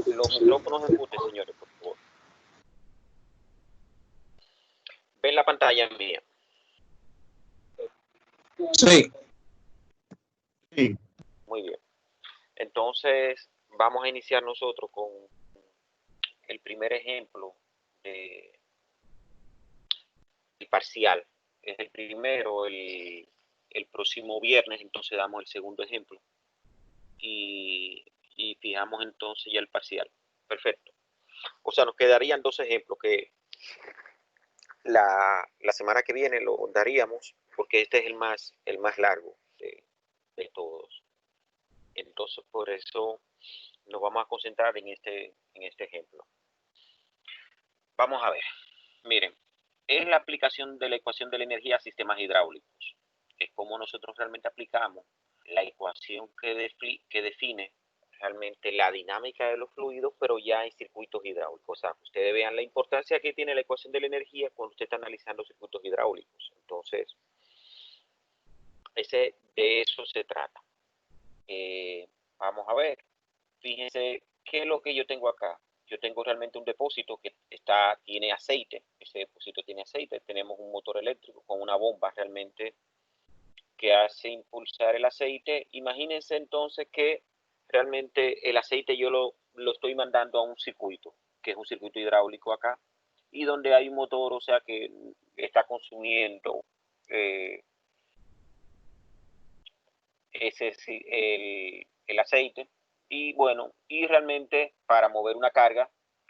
Los micrófonos en mute, señores, por favor. ¿Ven la pantalla mía? Sí. Sí. Muy bien. Entonces, vamos a iniciar nosotros con el primer ejemplo del parcial. Es el primero, el próximo viernes, entonces damos el segundo ejemplo. Y fijamos entonces ya el parcial. Perfecto. O sea, nos quedarían dos ejemplos que la semana que viene lo daríamos, porque este es el más largo de todos. Entonces, por eso nos vamos a concentrar en este ejemplo. Vamos a ver. Miren, es la aplicación de la ecuación de la energía a sistemas hidráulicos. Es como nosotros realmente aplicamos la ecuación que define realmente la dinámica de los fluidos, pero ya en circuitos hidráulicos. O sea, ustedes vean la importancia que tiene la ecuación de la energía cuando usted está analizando circuitos hidráulicos. Entonces, de eso se trata. Vamos a ver. Fíjense qué es lo que yo tengo acá. Yo tengo realmente un depósito que tiene aceite. Ese depósito tiene aceite. Tenemos un motor eléctrico con una bomba realmente que hace impulsar el aceite. Imagínense entonces que realmente el aceite yo lo estoy mandando a un circuito, que es un circuito hidráulico acá, y donde hay un motor, o sea que está consumiendo el aceite. Y bueno, y realmente para mover una carga,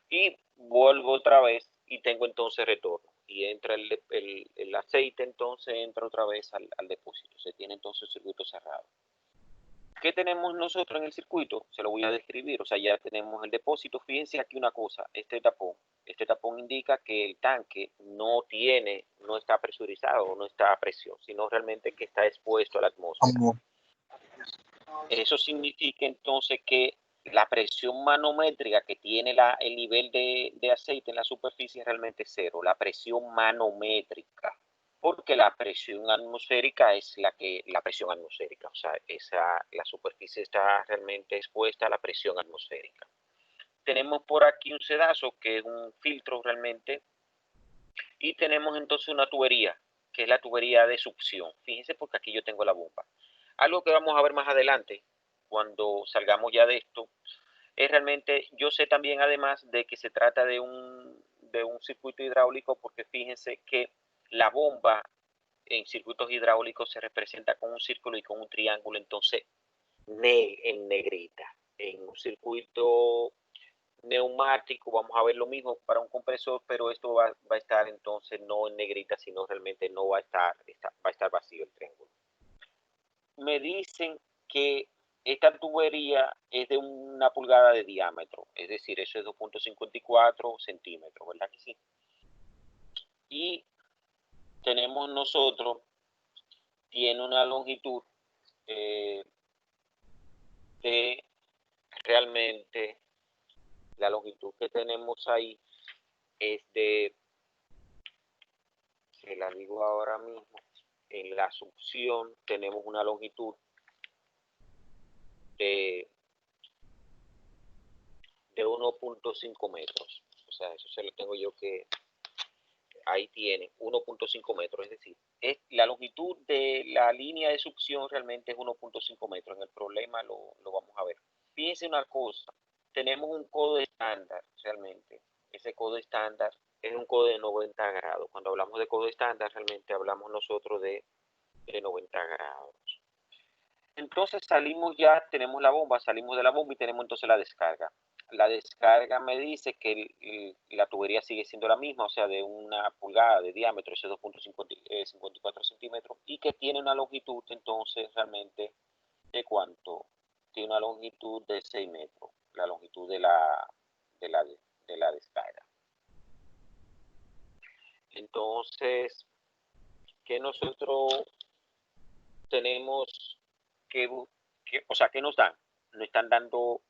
y vuelvo otra vez y tengo entonces retorno. Y entra el aceite, entonces entra otra vez al depósito. Se tiene entonces el circuito cerrado. ¿Qué tenemos nosotros en el circuito? Se lo voy a describir. O sea, ya tenemos el depósito. Fíjense aquí una cosa, este tapón indica que el tanque no está presurizado, no está a presión, sino realmente que está expuesto a la atmósfera. Eso significa entonces que la presión manométrica que tiene el nivel de aceite en la superficie es realmente cero, la presión manométrica, porque la presión atmosférica es la presión atmosférica, o sea, la superficie está realmente expuesta a la presión atmosférica. Tenemos por aquí un sedazo que es un filtro realmente, y tenemos entonces una tubería, que es la tubería de succión. Fíjense porque aquí yo tengo la bomba. Algo que vamos a ver más adelante, cuando salgamos ya de esto, es realmente, yo sé también además de que se trata de un circuito hidráulico, porque fíjense que la bomba en circuitos hidráulicos se representa con un círculo y con un triángulo, entonces en negrita. En un circuito neumático vamos a ver lo mismo para un compresor, pero esto va a estar entonces no en negrita, sino realmente no va a estar vacío el triángulo. Me dicen que esta tubería es de 1 pulgada de diámetro, es decir, eso es 2.54 centímetros, ¿verdad que sí? Y tenemos nosotros, tiene una longitud de realmente, la longitud que tenemos ahí es de, se la digo ahora mismo, en la succión tenemos una longitud de 1.5 metros. O sea, eso se lo tengo yo que ahí tiene 1.5 metros. Es decir, la longitud de la línea de succión realmente es 1.5 metros. En el problema lo vamos a ver. Fíjense una cosa, tenemos un codo estándar realmente. Ese codo estándar es un codo de 90 grados. Cuando hablamos de codo estándar, realmente hablamos nosotros de 90 grados. Entonces salimos ya, tenemos la bomba, salimos de la bomba y tenemos entonces la descarga. La descarga me dice que la tubería sigue siendo la misma, o sea, de 1 pulgada de diámetro, ese 2.54 centímetros, y que tiene una longitud entonces realmente de ¿cuánto? Tiene una longitud de 6 metros, la longitud de la descarga. Entonces, ¿qué nosotros tenemos o sea, ¿qué nos dan? Nos están dando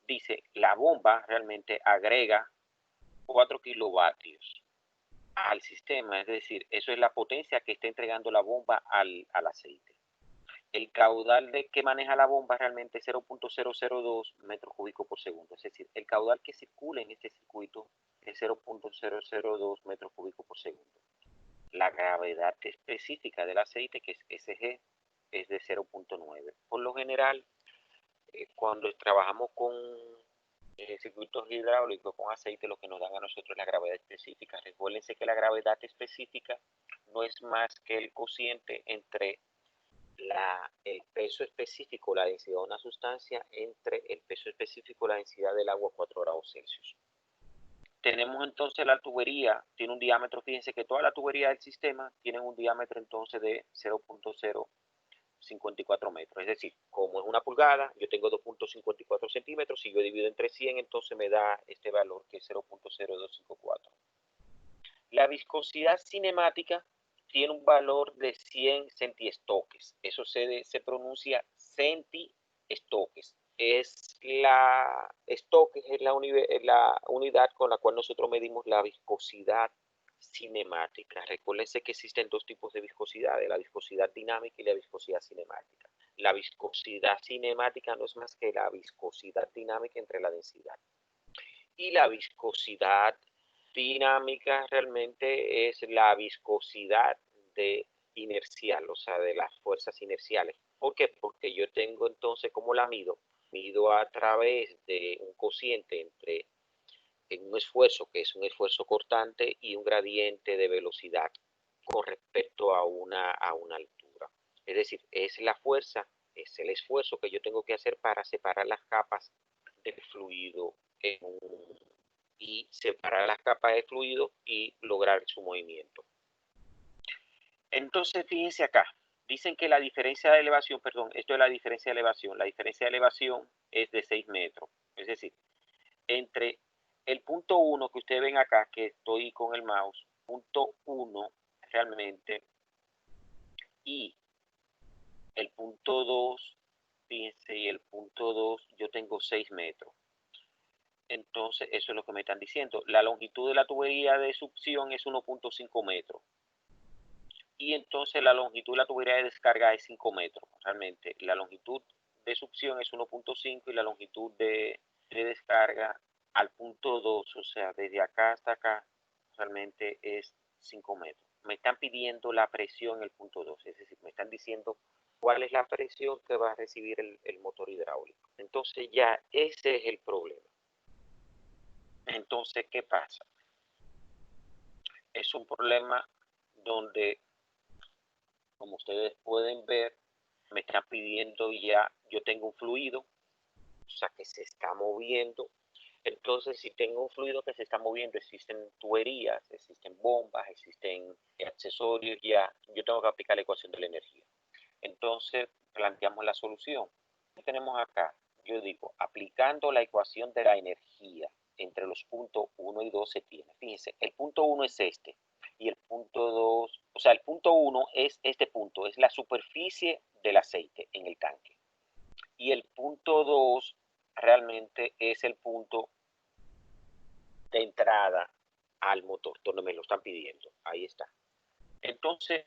dice, la bomba realmente agrega 4 kilovatios al sistema, es decir, eso es la potencia que está entregando la bomba al aceite. El caudal que maneja la bomba realmente es 0.002 metros cúbicos por segundo, es decir, el caudal que circula en este circuito es 0.002 metros cúbicos por segundo. La gravedad específica del aceite, que es SG, es de 0.9. Por lo general, cuando trabajamos con circuitos hidráulicos con aceite, lo que nos dan a nosotros es la gravedad específica. Recuérdense que la gravedad específica no es más que el cociente entre el peso específico, la densidad de una sustancia, entre el peso específico, la densidad del agua a 4 grados Celsius. Tenemos entonces la tubería, tiene un diámetro, fíjense que toda la tubería del sistema tiene un diámetro entonces de 0.054 metros, es decir, como es una pulgada, yo tengo 2.54 centímetros, si yo divido entre 100, entonces me da este valor que es 0.0254. La viscosidad cinemática tiene un valor de 100 centiestoques, eso se pronuncia centiestoques. Estoques es la unidad con la cual nosotros medimos la viscosidad cinemática. Recuérdense que existen dos tipos de viscosidad, la viscosidad dinámica y la viscosidad cinemática. La viscosidad cinemática no es más que la viscosidad dinámica entre la densidad. Y la viscosidad dinámica realmente es la viscosidad inercial, o sea, de las fuerzas inerciales. ¿Por qué? Porque yo tengo entonces, ¿cómo la mido? Mido a través de un cociente entre un esfuerzo, que es un esfuerzo cortante, y un gradiente de velocidad con respecto a una altura. Es decir, es la fuerza, es el esfuerzo que yo tengo que hacer para separar las capas del fluido y separar las capas de fluido y lograr su movimiento. Entonces, fíjense acá, dicen que la diferencia de elevación, perdón, esto es la diferencia de elevación es de 6 metros, es decir, entre el punto 1 que ustedes ven acá, que estoy con el mouse, punto 1 realmente, y el punto 2, fíjense, y el punto 2 yo tengo 6 metros. Entonces, eso es lo que me están diciendo. La longitud de la tubería de succión es 1.5 metros. Y entonces la longitud de la tubería de descarga es 5 metros. Realmente, la longitud de succión es 1.5 y la longitud de descarga al punto 2, o sea, desde acá hasta acá, realmente es 5 metros. Me están pidiendo la presión en el punto 2, es decir, me están diciendo cuál es la presión que va a recibir el motor hidráulico. Entonces ya ese es el problema. Entonces, ¿qué pasa? Es un problema donde, como ustedes pueden ver, me están pidiendo ya, yo tengo un fluido, o sea, que se está moviendo. Entonces, si tengo un fluido que se está moviendo, existen tuberías, existen bombas, existen accesorios, ya yo tengo que aplicar la ecuación de la energía. Entonces, planteamos la solución. ¿Qué tenemos acá? Yo digo, aplicando la ecuación de la energía entre los puntos 1 y 2 se tiene. Fíjense, el punto 1 es este y el punto 2, o sea, el punto 1 es este punto, es la superficie del aceite en el tanque. Y el punto 2 realmente es el punto de entrada al motor, donde me lo están pidiendo. Ahí está. Entonces,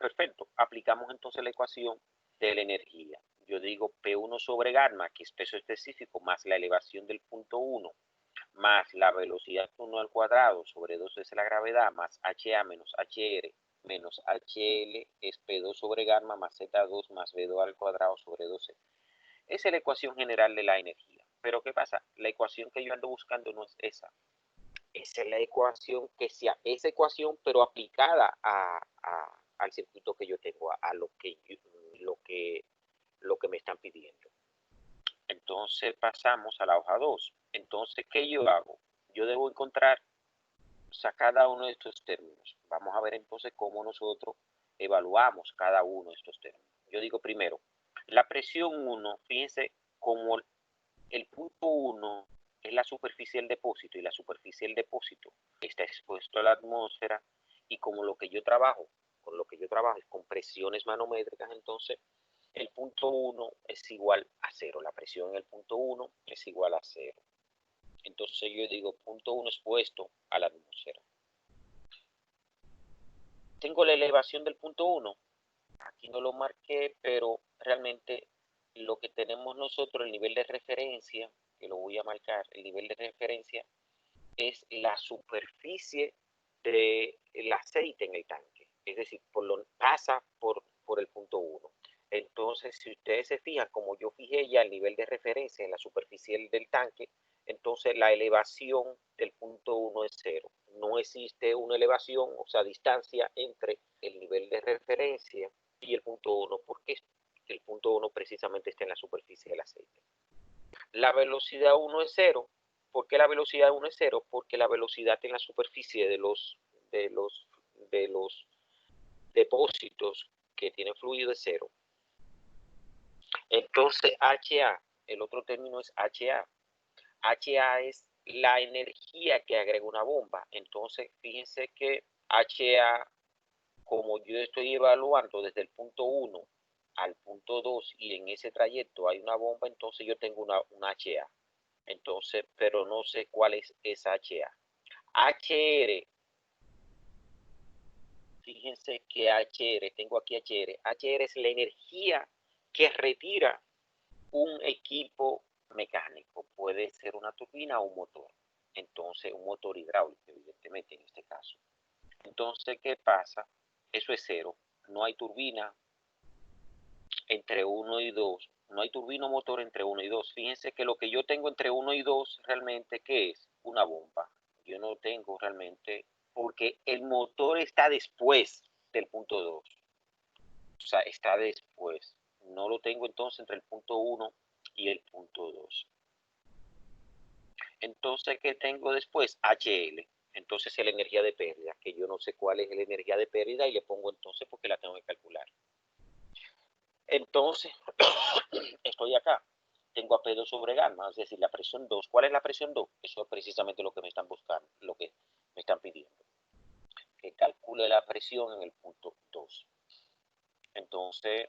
perfecto, aplicamos entonces la ecuación de la energía. Yo digo P1 sobre gamma, que es peso específico, más la elevación del punto 1, más la velocidad 1 al cuadrado sobre 2 veces la gravedad, más HA menos HR menos HL es P2 sobre gamma más Z2 más B2 al cuadrado sobre 12. Esa es la ecuación general de la energía. Pero ¿qué pasa? La ecuación que yo ando buscando no es esa. Esa es la ecuación que sea esa ecuación, pero aplicada al circuito que yo tengo, a lo que me están pidiendo. Entonces pasamos a la hoja 2. Entonces, ¿qué yo hago? Yo debo encontrar, o sea, cada uno de estos términos. Vamos a ver entonces cómo nosotros evaluamos cada uno de estos términos. Yo digo primero, la presión 1, fíjense como el punto 1 es la superficie del depósito y la superficie del depósito está expuesto a la atmósfera y como lo que yo trabajo, con lo que yo trabajo es con presiones manométricas, entonces el punto 1 es igual a 0. La presión en el punto 1 es igual a 0. Entonces yo digo punto 1 expuesto a la atmósfera. Tengo la elevación del punto 1. Aquí no lo marqué, pero realmente lo que tenemos nosotros, el nivel de referencia, que lo voy a marcar, el nivel de referencia es la superficie del aceite en el tanque. Es decir, pasa por el punto 1. Entonces, si ustedes se fijan, como yo fijé ya el nivel de referencia en la superficie del tanque, entonces la elevación del punto 1 es 0. No existe una elevación, o sea, distancia entre el nivel de referencia y el punto 1, porque el punto 1 precisamente está en la superficie del aceite. La velocidad 1 es 0. ¿Por qué la velocidad 1 es 0? Porque la velocidad en la superficie de los depósitos que tienen fluido es 0. Entonces, HA, el otro término es HA. HA es la energía que agrega una bomba. Entonces, fíjense que HA, como yo estoy evaluando desde el punto 1 al punto 2 y en ese trayecto hay una bomba, entonces yo tengo una HA. Entonces, pero no sé cuál es esa HA. HR, fíjense que HR, tengo aquí HR. HR es la energía que retira un equipo mecánico. Puede ser una turbina o un motor. Entonces, un motor hidráulico, evidentemente, en este caso. Entonces, ¿qué pasa? Eso es 0. No hay turbina entre 1 y 2. No hay turbina o motor entre 1 y 2. Fíjense que lo que yo tengo entre 1 y 2 realmente, ¿qué es? Una bomba. Yo no tengo realmente, porque el motor está después del punto 2. O sea, está después. No lo tengo entonces entre el punto 1 y el punto 2. Entonces, ¿qué tengo después? HL. Entonces es la energía de pérdida, que yo no sé cuál es la energía de pérdida y le pongo entonces porque la tengo que calcular. Entonces, estoy acá. Tengo a P2 sobre gamma, es decir, la presión 2. ¿Cuál es la presión 2? Eso es precisamente lo que me están buscando, lo que me están pidiendo. Que calcule la presión en el punto 2. Entonces,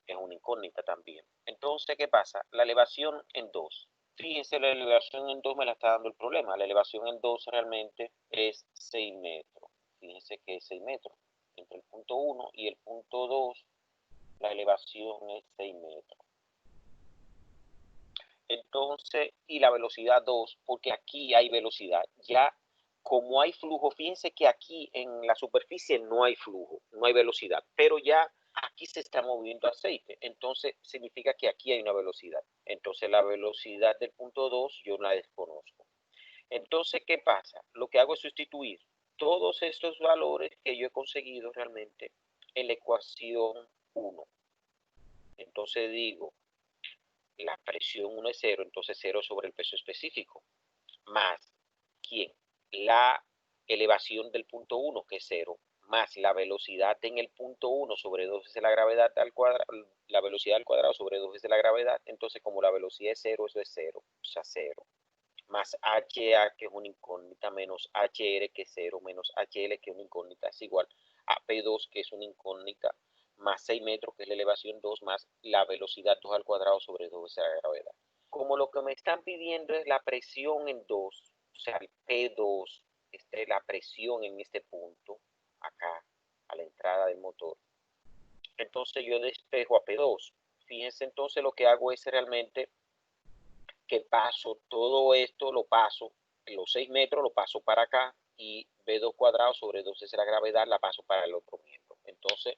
es una incógnita también. Entonces, ¿qué pasa? La elevación en 2. Fíjense, la elevación en 2 me la está dando el problema. La elevación en 2 realmente es 6 metros. Fíjense que es 6 metros. Entre el punto 1 y el punto 2, la elevación es 6 metros. Entonces, y la velocidad 2, porque aquí hay velocidad. Ya, como hay flujo, fíjense que aquí en la superficie no hay flujo, no hay velocidad, pero ya aquí se está moviendo aceite. Entonces, significa que aquí hay una velocidad. Entonces, la velocidad del punto 2 yo la desconozco. Entonces, ¿qué pasa? Lo que hago es sustituir todos estos valores que yo he conseguido realmente en la ecuación 1. Entonces digo, la presión 1 es 0, entonces 0 sobre el peso específico, más, ¿quién? La elevación del punto 1, que es 0, más la velocidad en el punto 1 sobre 2 veces la gravedad al cuadrado, la velocidad al cuadrado sobre 2 veces la gravedad, entonces como la velocidad es 0, eso es 0, o sea, 0. Más HA, que es una incógnita, menos HR, que es 0, menos HL, que es una incógnita, es igual a P2, que es una incógnita, más 6 metros, que es la elevación 2, más la velocidad 2 al cuadrado sobre 2 veces la gravedad. Como lo que me están pidiendo es la presión en 2, o sea, el P2, la presión en este punto, acá, a la entrada del motor. Entonces yo despejo a P2. Fíjense, entonces lo que hago es realmente que paso todo esto, lo paso, los 6 metros lo paso para acá y B2 cuadrado sobre 2 es la gravedad, la paso para el otro miembro. Entonces,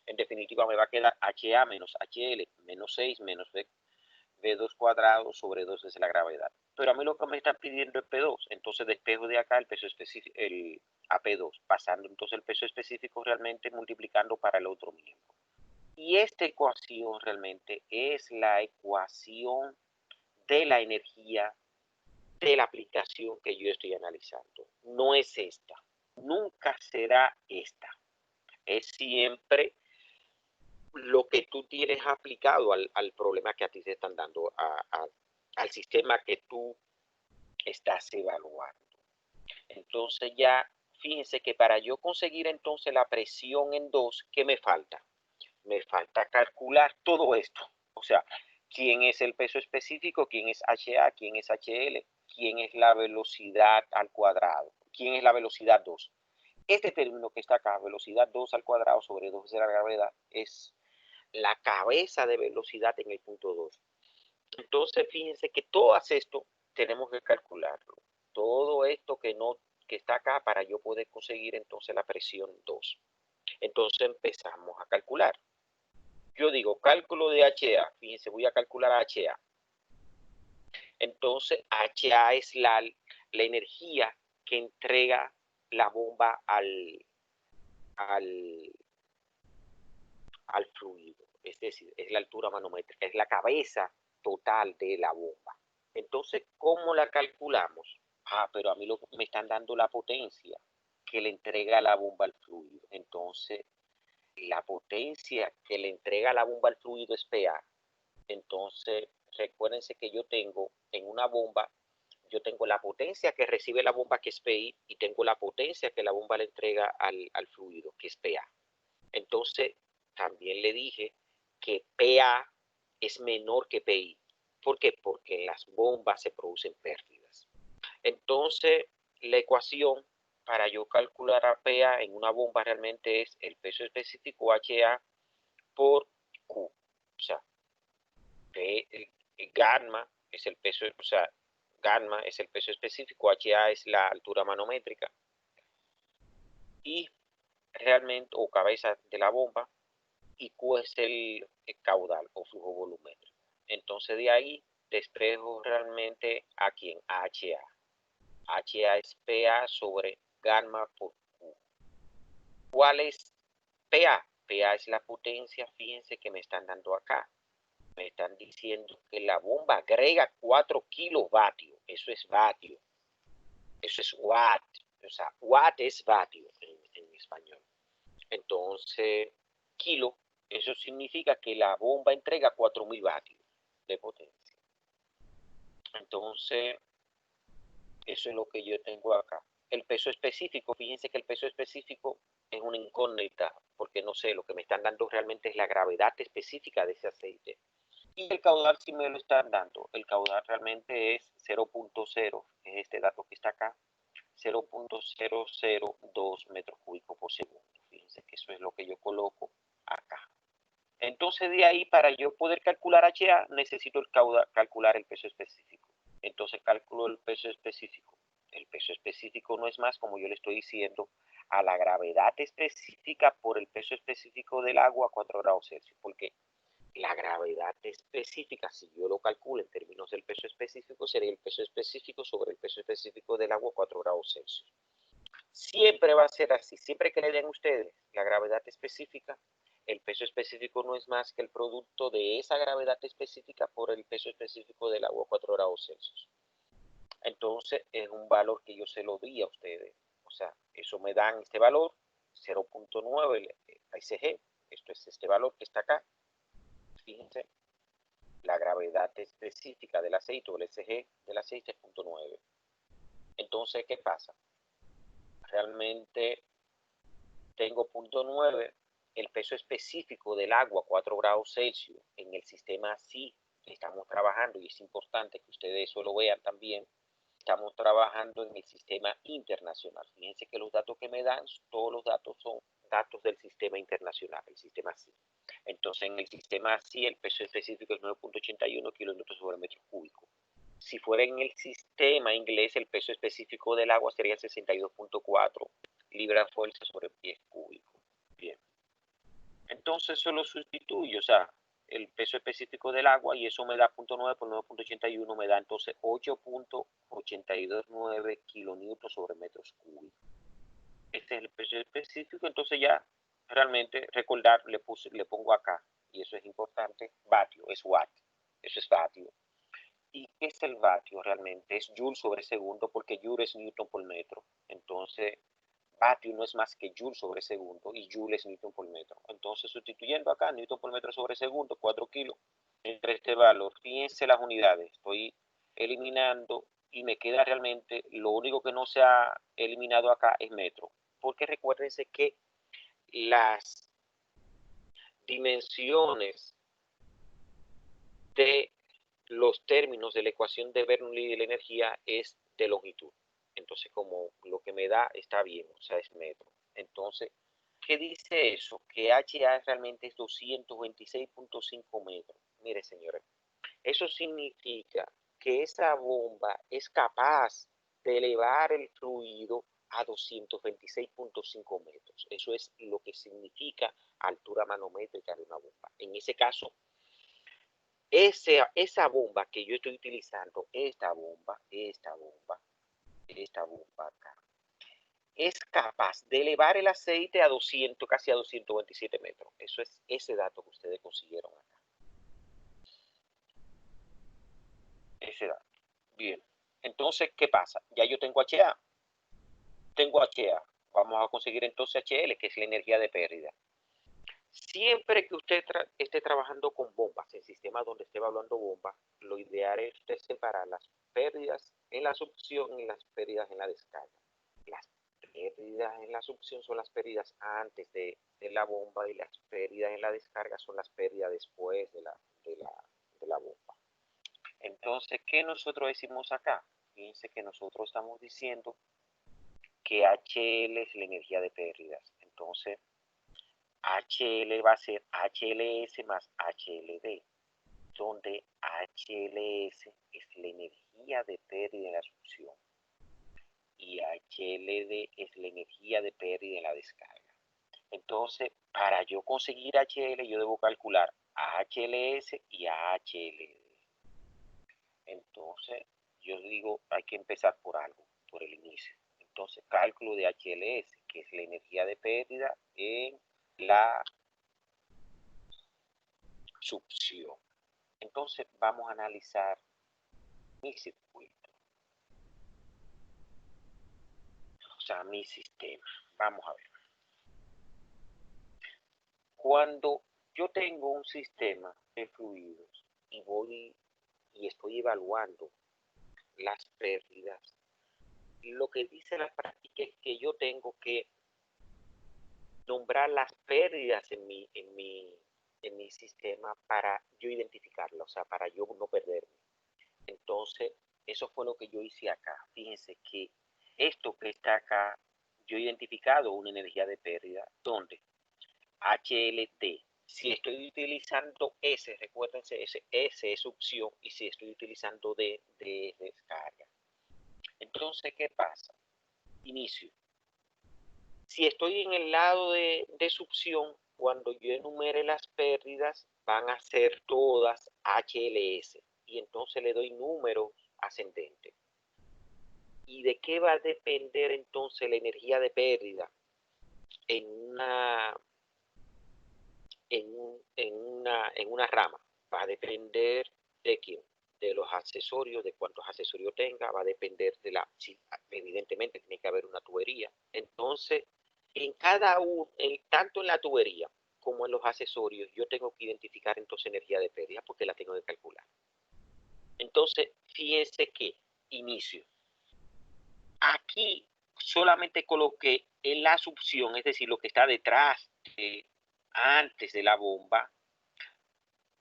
en definitiva me va a quedar HA menos HL menos 6 menos B2 cuadrado sobre 2 es la gravedad. Pero a mí lo que me están pidiendo es P2, entonces despejo de acá el peso específico, el AP2, pasando entonces el peso específico realmente multiplicando para el otro miembro. Y esta ecuación realmente es la ecuación de la energía de la aplicación que yo estoy analizando. No es esta, nunca será esta. Es siempre lo que tú tienes aplicado al problema que a ti te están dando, al sistema que tú estás evaluando. Entonces ya, fíjense que para yo conseguir entonces la presión en 2, ¿qué me falta? me falta calcular todo esto. O sea, quién es el peso específico, quién es HA, quién es HL, quién es la velocidad al cuadrado, quién es la velocidad 2. Este término que está acá, velocidad 2 al cuadrado sobre 2 de la gravedad, es la cabeza de velocidad en el punto 2. Entonces, fíjense que todo esto tenemos que calcularlo. Todo esto que está acá para yo poder conseguir entonces la presión 2. Entonces empezamos a calcular. Yo digo cálculo de HA. Fíjense, voy a calcular HA. Entonces, HA es la energía que entrega la bomba al fluido. Es decir, es la altura manométrica, es la cabeza total de la bomba. Entonces, ¿cómo la calculamos? Pero a mí me están dando la potencia que le entrega la bomba al fluido. Entonces, la potencia que le entrega la bomba al fluido es PA. Entonces, recuérdense que yo tengo en una bomba, yo tengo la potencia que recibe la bomba, que es PI, y tengo la potencia que la bomba le entrega al fluido, que es PA. Entonces, también le dije que PA es menor que PI. ¿Por qué? Porque en las bombas se producen pérdidas. Entonces, la ecuación para yo calcular a PA en una bomba realmente es el peso específico HA por Q. O sea, gamma es el peso, o sea, gamma es el peso específico, HA es la altura manométrica y realmente, o cabeza de la bomba, y Q es el caudal o flujo volumétrico. Entonces de ahí despejo realmente a quien HA. HA es PA sobre gamma por Q. ¿Cuál es PA? PA es la potencia, fíjense que me están dando acá. Me están diciendo que la bomba agrega 4 kilovatios. Eso es vatio. Eso es watt. O sea, watt es vatio en español. Entonces, kilo, eso significa que la bomba entrega 4000 vatios de potencia. Entonces, eso es lo que yo tengo acá. El peso específico, fíjense que el peso específico es una incógnita, porque no sé, lo que me están dando realmente es la gravedad específica de ese aceite. Y el caudal sí me lo están dando. El caudal realmente es 0.0, es este dato que está acá, 0.002 metros cúbicos por segundo. Fíjense que eso es lo que yo coloco acá. Entonces de ahí, para yo poder calcular HA, necesito calcular el peso específico. Entonces calculo el peso específico. El peso específico no es más, como yo le estoy diciendo, a la gravedad específica por el peso específico del agua a 4 grados Celsius. Porque la gravedad específica, si yo lo calculo en términos del peso específico, sería el peso específico sobre el peso específico del agua a 4 grados Celsius. Siempre va a ser así. Siempre que le den ustedes la gravedad específica, el peso específico no es más que el producto de esa gravedad específica por el peso específico del agua a 4 grados Celsius. Entonces, es un valor que yo se lo di a ustedes. O sea, eso me dan este valor, 0.9 la ICG. Esto es este valor que está acá. Fíjense, la gravedad específica del aceite o el SG del aceite es 0.9. Entonces, ¿qué pasa? Realmente tengo 0.9, el peso específico del agua, 4 grados Celsius, en el sistema así estamos trabajando, y es importante que ustedes eso lo vean también. Estamos trabajando en el sistema internacional. Fíjense que los datos que me dan, todos los datos son datos del sistema internacional, el sistema así. Entonces, en el sistema así, el peso específico es 9.81 kilonewtons sobre metro cúbico. Si fuera en el sistema inglés, el peso específico del agua sería 62.4 libras fuerza sobre pies cúbicos. Bien. Entonces, eso lo sustituyo, o sea, el peso específico del agua, y eso me da 0.9 por 9.81, me da entonces 8.829 kilonewtons sobre metros cúbicos. Este es el peso específico. Entonces ya realmente recordar, le pongo acá, y eso es importante, vatio, es watt, eso es vatio. ¿Y qué es el vatio realmente? Es joule sobre segundo, porque joule es newton por metro. Entonces, vatio no es más que joule sobre segundo, y joule es newton por metro. Entonces, sustituyendo acá, newton por metro sobre segundo, 4 kilos, entre este valor, fíjense las unidades, estoy eliminando, y me queda realmente, lo único que no se ha eliminado acá es metro. Porque recuérdense que las dimensiones de los términos de la ecuación de Bernoulli de la energía es de longitud. Entonces, como lo que me da está bien, o sea, es metro. Entonces, ¿qué dice eso? Que HA realmente es 226.5 metros. Mire, señores, eso significa que esa bomba es capaz de elevar el fluido a 226.5 metros. Eso es lo que significa altura manométrica de una bomba. En ese caso, esa bomba que yo estoy utilizando, esta bomba acá, es capaz de elevar el aceite a 200, casi a 227 metros. Eso es ese dato que ustedes consiguieron acá. Ese dato. Bien. Entonces, ¿qué pasa? Ya yo tengo HA. Vamos a conseguir entonces HL, que es la energía de pérdida. Siempre que usted esté trabajando con bombas, en sistemas donde esté evaluando bombas, lo ideal es usted separar las pérdidas en la succión y las pérdidas en la descarga. Las pérdidas en la succión son las pérdidas antes de la bomba y las pérdidas en la descarga son las pérdidas después de la bomba. Entonces, ¿qué nosotros decimos acá? Fíjense que nosotros estamos diciendo que HL es la energía de pérdidas. Entonces, HL va a ser HLS más HLD, donde HLS es la energía de pérdida en la succión y HLD es la energía de pérdida en la descarga. Entonces, para yo conseguir HL, yo debo calcular a HLS y a HLD. Entonces, yo digo, hay que empezar por algo, por el inicio. Entonces, cálculo de HLS, que es la energía de pérdida en la succión. Entonces, vamos a analizar mi circuito, o sea, mi sistema. Vamos a ver. Cuando yo tengo un sistema de fluidos y estoy evaluando las pérdidas, lo que dice la práctica es que yo tengo que nombrar las pérdidas en mi sistema para yo identificarlas, o sea, para yo no perderme. Entonces, eso fue lo que yo hice acá. Fíjense que esto que está acá, yo he identificado una energía de pérdida, donde HLT, si estoy utilizando S, recuérdense, S es succión, y si estoy utilizando D es descarga. Entonces, ¿qué pasa? Inicio. Si estoy en el lado de succión, cuando yo enumere las pérdidas, van a ser todas HLS. Y entonces le doy número ascendente. ¿Y de qué va a depender entonces la energía de pérdida en una rama? Va a depender de quién, de los accesorios, de cuántos accesorios tenga, va a depender de si evidentemente tiene que haber una tubería. Entonces, tanto en la tubería como en los accesorios, yo tengo que identificar entonces energía de pérdida porque la tengo que calcular. Entonces, fíjense que inicio. Aquí solamente coloqué en la succión, es decir, lo que está detrás, antes de la bomba,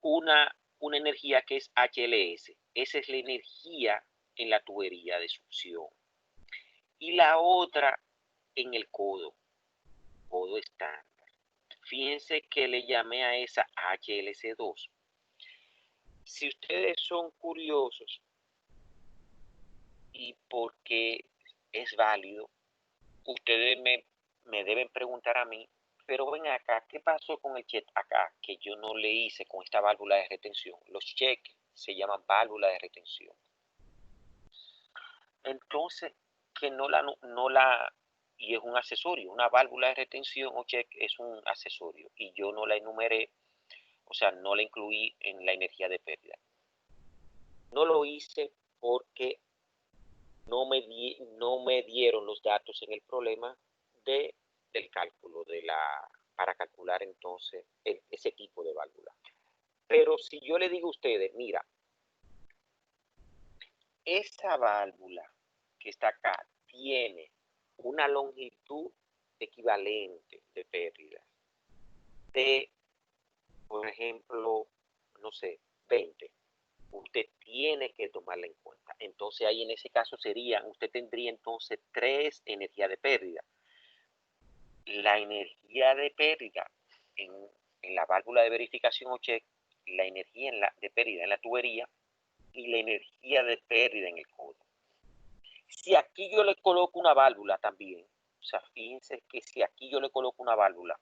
una energía que es HLS. Esa es la energía en la tubería de succión. Y la otra en el codo estándar. Fíjense que le llamé a esa HLC2. Si ustedes son curiosos y porque es válido, ustedes me deben preguntar a mí, pero ven acá, ¿qué pasó con el check acá que yo no le hice con esta válvula de retención? Los cheques se llaman válvula de retención. Entonces, que y es un accesorio, una válvula de retención o check es un accesorio y yo no la enumeré, o sea, no la incluí en la energía de pérdida. No lo hice porque no me dieron los datos en el problema del cálculo para calcular entonces ese tipo de válvula. Pero si yo le digo a ustedes, mira, esa válvula que está acá tiene una longitud equivalente de pérdida de por ejemplo, no sé, 20, usted tiene que tomarla en cuenta. Entonces ahí en ese caso usted tendría entonces 3 energías de pérdida. La energía de pérdida en, en la válvula de verificación o check, la energía de pérdida en la tubería y la energía de pérdida en el codo. Si aquí yo le coloco una válvula también, o sea, fíjense que si aquí yo le coloco una válvula,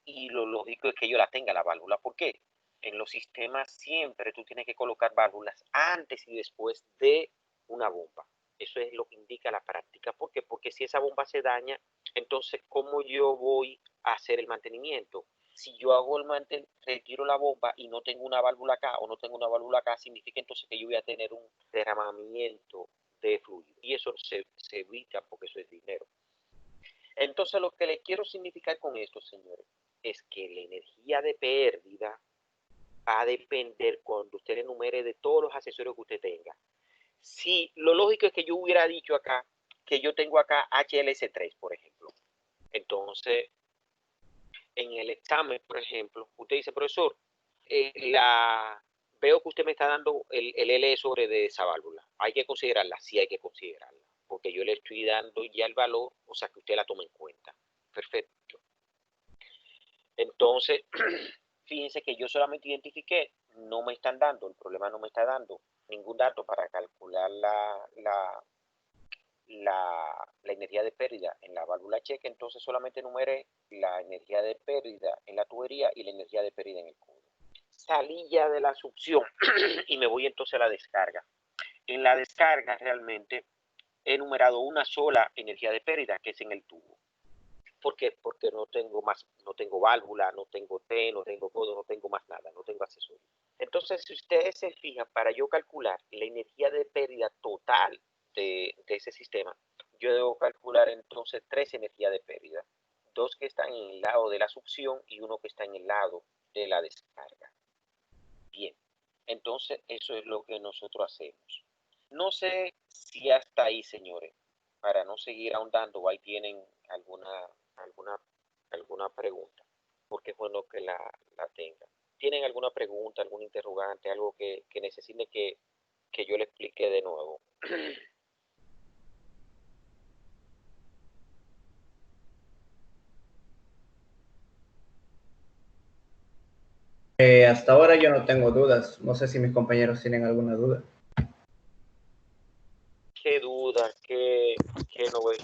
y lo lógico es que yo la tenga la válvula, ¿por qué? En los sistemas siempre tú tienes que colocar válvulas antes y después de una bomba. Eso es lo que indica la práctica. ¿Por qué? Porque si esa bomba se daña, entonces, ¿cómo yo voy a hacer el mantenimiento? Si yo hago retiro la bomba y no tengo una válvula acá o no tengo una válvula acá, significa entonces que yo voy a tener un derramamiento de fluido. Y eso se evita porque eso es dinero. Entonces, lo que les quiero significar con esto, señores, es que la energía de pérdida va a depender cuando usted enumere de todos los accesorios que usted tenga. Si lo lógico es que yo hubiera dicho acá que yo tengo acá HLS3, por ejemplo. Entonces, en el examen, por ejemplo, usted dice, profesor, veo que usted me está dando el L sobre de esa válvula. ¿Hay que considerarla? Sí, hay que considerarla. Porque yo le estoy dando ya el valor, o sea, que usted la tome en cuenta. Perfecto. Entonces, fíjense que yo solamente identifiqué, no me están dando, el problema no me está dando ningún dato para calcular la energía de pérdida en la válvula cheque, entonces solamente enumeré la energía de pérdida en la tubería y la energía de pérdida en el codo. Salí ya de la succión y me voy entonces a la descarga. En la descarga realmente he enumerado una sola energía de pérdida, que es en el tubo. ¿Por qué? Porque no tengo válvula, no tengo T, no tengo codo, no tengo más nada, no tengo accesorio. Entonces, si ustedes se fijan, para yo calcular la energía de pérdida total de ese sistema, yo debo calcular entonces 3 energías de pérdida. 2 que están en el lado de la succión y 1 que está en el lado de la descarga. Bien, entonces eso es lo que nosotros hacemos. No sé si hasta ahí, señores, para no seguir ahondando, ahí tienen alguna, alguna pregunta, porque es bueno que la tengan. ¿Tienen alguna pregunta, algún interrogante, algo que necesite que yo le explique de nuevo? Hasta ahora yo no tengo dudas. No sé si mis compañeros tienen alguna duda. ¿Qué duda? ¿Qué no ves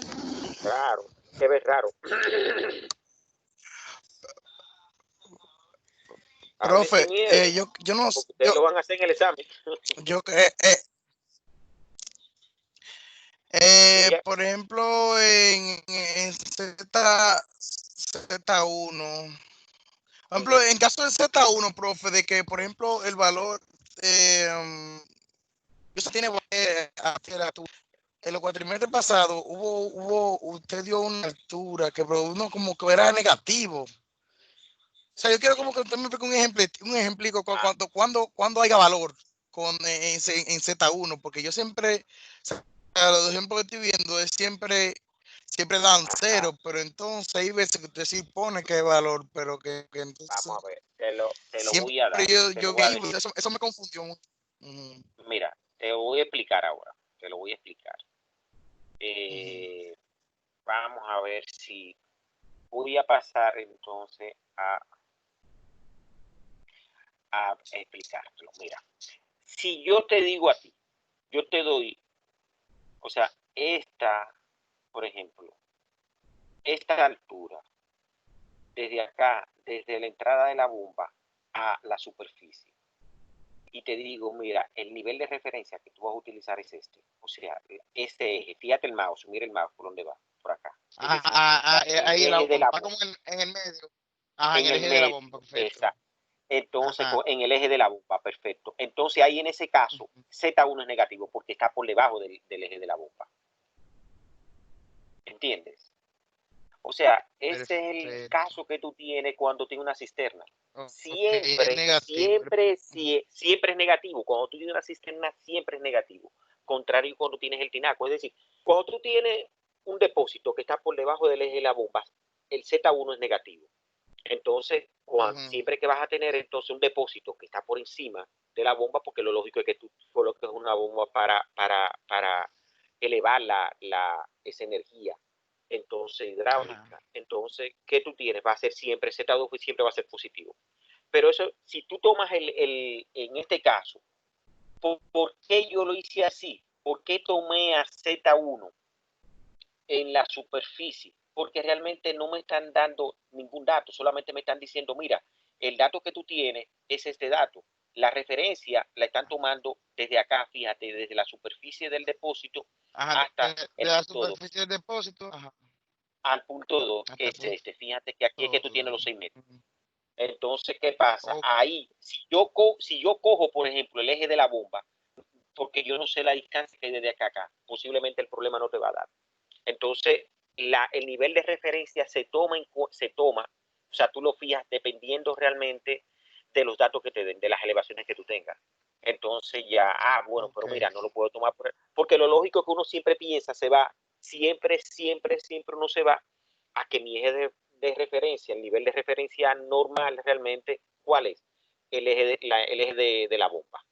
raro? ¿Qué ves raro? Hablen Profe, sin miedo, yo no, porque ustedes lo van a hacer en el examen. yo, Quería, por ejemplo, en Z1, por ejemplo, en caso de Z1, profe, de que, por ejemplo, el valor, eso tiene en los cuatrimestres pasados usted dio una altura que uno como que era negativo. O sea, yo quiero como que usted me explique un ejemplico cuando haya valor en Z1, porque yo siempre, o sea, los ejemplos que estoy viendo es siempre dan cero, pero entonces hay veces que usted sí pone que hay valor, pero que entonces vamos a ver, te lo siempre voy a dar, te lo yo voy a vi, decir. eso me confundió. Uh-huh. Mira, te voy a explicar ahora, te lo voy a explicar. Uh-huh. Vamos a ver si voy a pasar entonces a explicártelo. Mira, si yo te digo a ti, yo te doy, o sea, por ejemplo, esta altura, desde acá, desde la entrada de la bomba a la superficie, y te digo, mira, el nivel de referencia que tú vas a utilizar es este. O sea, este eje, fíjate el mouse, mira el mouse por dónde va, por acá. Es decir, el Ahí eje de la va bomba. como en el medio. Ajá, en En el el eje de la medio, bomba, perfecto. exacto. Entonces, Ajá. en el eje de la bomba, perfecto. Entonces, ahí en ese caso, Z1 es negativo porque está por debajo del eje de la bomba. ¿Entiendes? O sea, ese es el Perfecto. caso que tú tienes cuando tienes una cisterna. Ok, es negativo. Siempre es negativo. Cuando tú tienes una cisterna, siempre es negativo. Contrario cuando tienes el tinaco. Es decir, cuando tú tienes un depósito que está por debajo del eje de la bomba, el Z1 es negativo. Entonces, siempre que vas a tener entonces un depósito que está por encima de la bomba, porque lo lógico es que tú coloques una bomba para elevar esa energía entonces hidráulica. Ajá. Entonces, ¿qué tú tienes? Va a ser siempre Z2 y siempre va a ser positivo. Pero eso, si tú tomas en este caso, ¿por qué yo lo hice así? ¿Por qué tomé a Z1 en la superficie? Porque realmente no me están dando ningún dato, solamente me están diciendo, mira, el dato que tú tienes es este dato. La referencia la están tomando desde acá, fíjate, desde la superficie del depósito Ajá, hasta de el la punto 2. superficie del depósito, ajá, Al punto 2 hasta el es punto este. Fíjate que aquí es que tú tienes 2. los 6 metros. Entonces, ¿qué pasa? Ok, Ahí, si yo cojo, por ejemplo, el eje de la bomba, porque yo no sé la distancia que hay desde acá a acá, posiblemente el problema no te va a dar. Entonces, el nivel de referencia se toma, o sea, tú lo fijas dependiendo realmente de los datos que te den, de las elevaciones que tú tengas. Entonces ya, bueno, pero ok, mira, no lo puedo tomar, porque lo lógico que uno siempre piensa, se va, siempre uno se va a que mi eje de referencia, el nivel de referencia normal realmente, ¿cuál es? El eje de la bomba.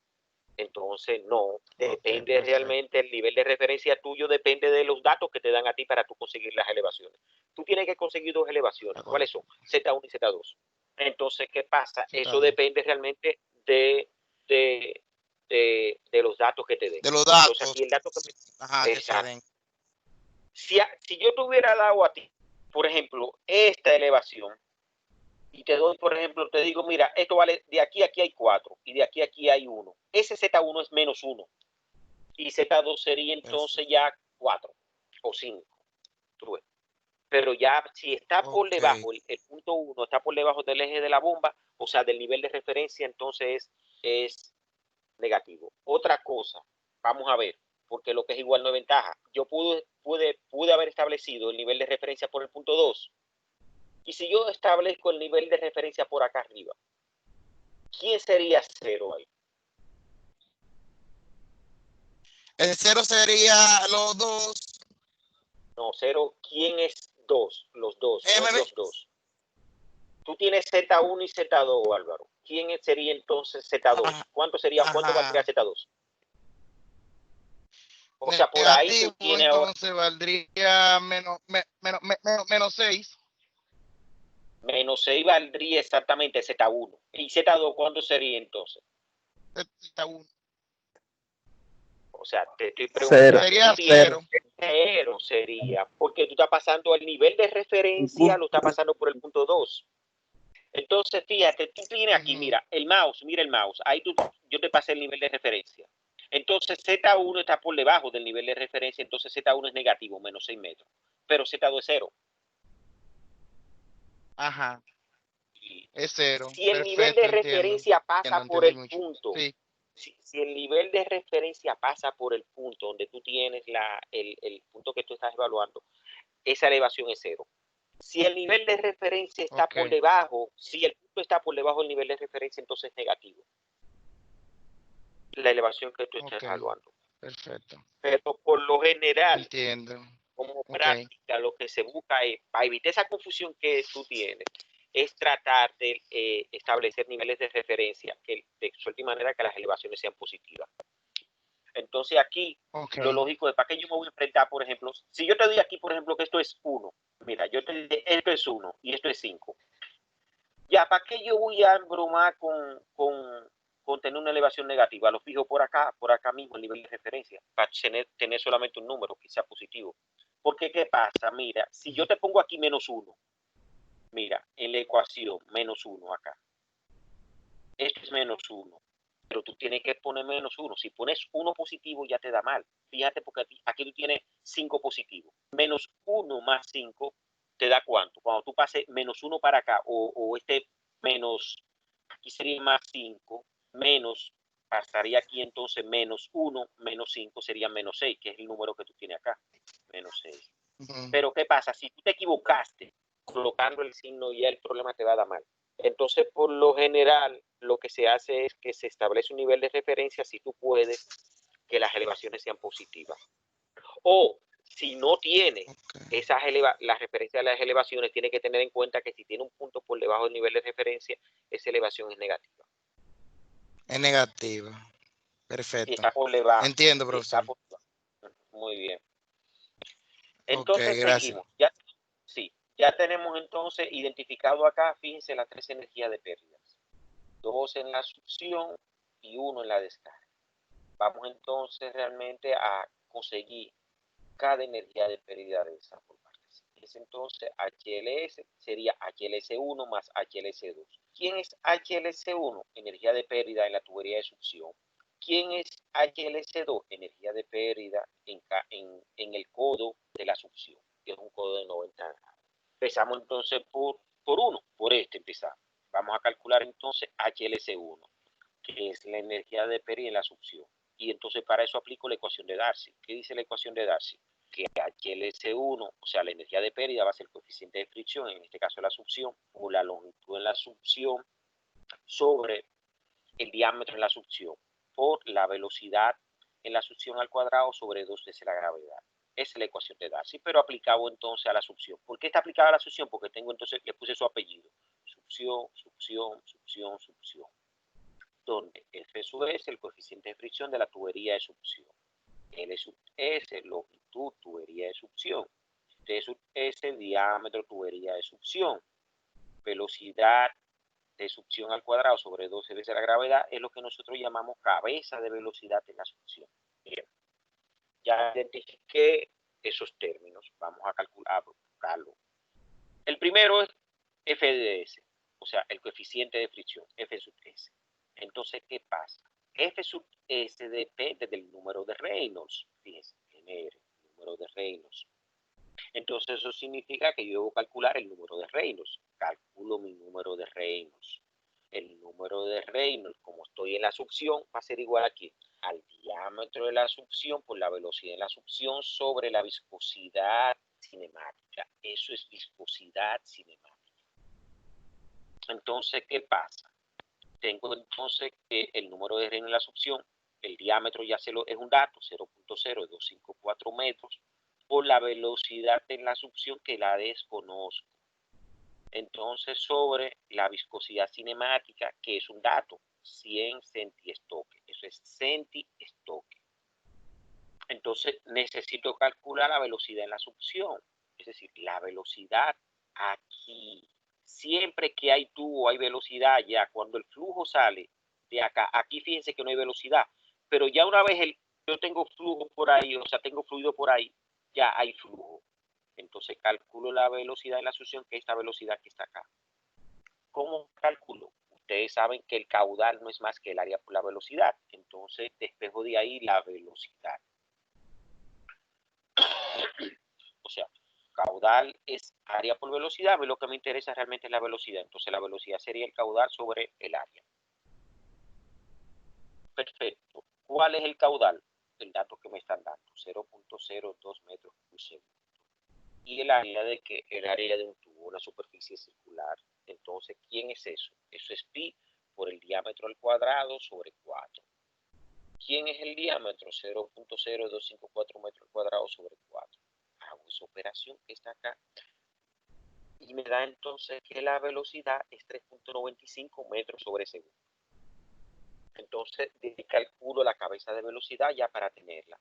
Entonces, no, ok, depende perfecto. realmente, el nivel de referencia tuyo depende de los datos que te dan a ti para tú conseguir las elevaciones. Tú tienes que conseguir dos elevaciones. ¿Cuáles son? Z1 y Z2. Entonces, ¿qué pasa? Eso Z2. depende realmente de, de los datos que te den. De los Entonces, datos, aquí el dato que ajá, me... que te Exacto. den. Si yo te hubiera dado a ti, por ejemplo, esta elevación, y te doy, por ejemplo, te digo, mira, esto vale, de aquí a aquí hay 4 y de aquí a aquí hay 1. Ese Z1 es menos 1 y Z2 sería entonces Perfecto. ya 4 o 5. Pero ya si está por Ok, debajo, el punto 1 está por debajo del eje de la bomba, o sea, del nivel de referencia, entonces es negativo. Otra cosa, vamos a ver, porque lo que es igual no es ventaja. Yo pude haber establecido el nivel de referencia por el punto 2. Y si yo establezco el nivel de referencia por acá arriba, ¿quién sería 0 ahí? el 0 sería los dos. No, 0, ¿quién es 2? Los dos, no es MB. los 2. Tú tienes Z1 y Z2, Álvaro. ¿Quién sería entonces Z2? Ajá, ¿Cuánto valdría ajá. Z2? O sea, por ahí tú Negativo, tienes ahora entonces valdría menos 6. menos 6 valdría exactamente Z1. ¿Y Z2 cuánto sería entonces? Z1. O sea, te estoy Cero, preguntando. Sería Tú tienes 0. 0 sería, porque tú estás pasando el nivel de referencia, lo estás pasando por el punto 2. Entonces, fíjate, tú tienes aquí, mira el mouse, ahí yo te pasé el nivel de referencia. Entonces, Z1 está por debajo del nivel de referencia, entonces Z1 es negativo, menos 6 metros. Pero Z2 es 0. Ajá, Y es 0. si el nivel Perfecto, de entiendo. referencia pasa Entiendo, por entendí el mucho. punto, Sí, si el nivel de referencia pasa por el punto donde tú tienes el punto que tú estás evaluando, esa elevación es 0. Si el nivel de referencia está ok, por debajo, si el punto está por debajo del nivel de referencia, entonces es negativo la elevación que tú estás ok, evaluando. perfecto. Pero por lo general, Entiendo. como Ok, práctica, lo que se busca es, para evitar esa confusión que tú tienes, es tratar de establecer niveles de referencia que de suerte y manera que las elevaciones sean positivas. Entonces aquí, ok. lo lógico es, ¿para qué yo me voy a enfrentar, por ejemplo? Si yo te doy aquí, por ejemplo, que esto es 1, mira, yo te digo, esto es 1 y esto es 5. Ya, ¿para qué yo voy a embromar con tener una elevación negativa? Lo fijo por acá mismo, el nivel de referencia, para tener solamente un número que sea positivo. Porque, ¿qué pasa? Mira, si yo te pongo aquí menos 1, mira, en la ecuación, menos 1 acá. Esto es menos 1, pero tú tienes que poner menos 1. Si pones 1 positivo ya te da mal. Fíjate porque aquí tú tienes 5 positivos. Menos 1 más 5 te da cuánto. Cuando tú pases menos 1 para acá o este menos, aquí sería más 5, menos, pasaría aquí entonces menos 1, menos 5 sería menos 6, que es el número que tú tienes acá. Menos 6. Pero ¿qué pasa? Si tú te equivocaste colocando el signo, ya el problema te va a dar mal. Entonces, por lo general, lo que se hace es que se establece un nivel de referencia si tú puedes que las elevaciones sean positivas. O Si no tiene Okay. la referencia de las elevaciones, tiene que tener en cuenta que si tiene un punto por debajo del nivel de referencia, esa elevación es negativa. Es negativa. Si Perfecto. está por debajo, Entiendo, si está profesor. por debajo. Muy bien. Ok, Entonces gracias. seguimos. Ya, sí, ya tenemos entonces identificado acá, fíjense, las tres energías de pérdidas. 2 en la succión y 1 en la descarga. Vamos entonces realmente a conseguir cada energía de pérdida de esa por partes. Es entonces HLS, sería HLS1 más HLS2. ¿Quién es HLS1? Energía de pérdida en la tubería de succión. ¿Quién es HLS2? Energía de pérdida en el codo de la succión, que es un codo de 90 grados. Empezamos entonces por uno, por este empezamos. Vamos a calcular entonces HLS1, que es la energía de pérdida en la succión. Y entonces para eso aplico la ecuación de Darcy. ¿Qué dice la ecuación de Darcy? Que HLS1, o sea, la energía de pérdida va a ser el coeficiente de fricción, en este caso la succión, o la longitud en la succión sobre el diámetro en la succión, por la velocidad en la succión al cuadrado sobre 2 veces la gravedad. Esa es la ecuación de Darcy, pero aplicado entonces a la succión. ¿Por qué está aplicada a la succión? Porque tengo entonces, le puse su apellido. Succión, succión, succión, succión. Donde F sub es el coeficiente de fricción de la tubería de succión. L sub S, longitud tubería de succión. T sub S, diámetro tubería de succión. Velocidad de succión al cuadrado sobre 12 veces la gravedad es lo que nosotros llamamos cabeza de velocidad en la succión. Bien, ya identifiqué esos términos. Vamos a calcular, a buscarlo. El primero es F de S, o sea, el coeficiente de fricción, F sub S. Entonces, ¿qué pasa? F sub S depende del número de Reynolds. Fíjense, NR, número de Reynolds. Entonces, eso significa que yo debo calcular el número de Reynolds. Calculo mi número de Reynolds. El número de Reynolds, como estoy en la succión, va a ser igual aquí al diámetro de la succión por la velocidad de la succión sobre la viscosidad cinemática. Eso es viscosidad cinemática. Entonces, ¿qué pasa? Tengo entonces que el número de Reynolds en la succión, el diámetro ya es un dato, 0.0254 metros, por la velocidad en la succión que la desconozco. Entonces, sobre la viscosidad cinemática, que es un dato, 100 centiestoques. Eso es centiestoque. Entonces, necesito calcular la velocidad en la succión. Es decir, la velocidad aquí. Siempre que hay tubo, hay velocidad ya. Cuando el flujo sale de acá, aquí fíjense que no hay velocidad. Pero ya una vez yo tengo flujo por ahí, o sea, tengo fluido por ahí, ya hay flujo. Entonces calculo la velocidad en la succión, que es esta velocidad que está acá. ¿Cómo calculo? Ustedes saben que el caudal no es más que el área por la velocidad. Entonces despejo de ahí la velocidad. O sea, caudal es área por velocidad, lo que me interesa realmente es la velocidad. Entonces la velocidad sería el caudal sobre el área. Perfecto. ¿Cuál es el caudal? El dato que me están dando, 0.02 metros por segundo. Y el área de que el área de un tubo, una superficie circular. Entonces, ¿quién es eso? Eso es pi por el diámetro al cuadrado sobre 4. ¿Quién es el diámetro? 0.0254 metros al cuadrado sobre 4. Hago esa operación que está acá y me da entonces que la velocidad es 3.95 metros sobre segundo. Entonces, calculo la cabeza de velocidad ya para tenerla.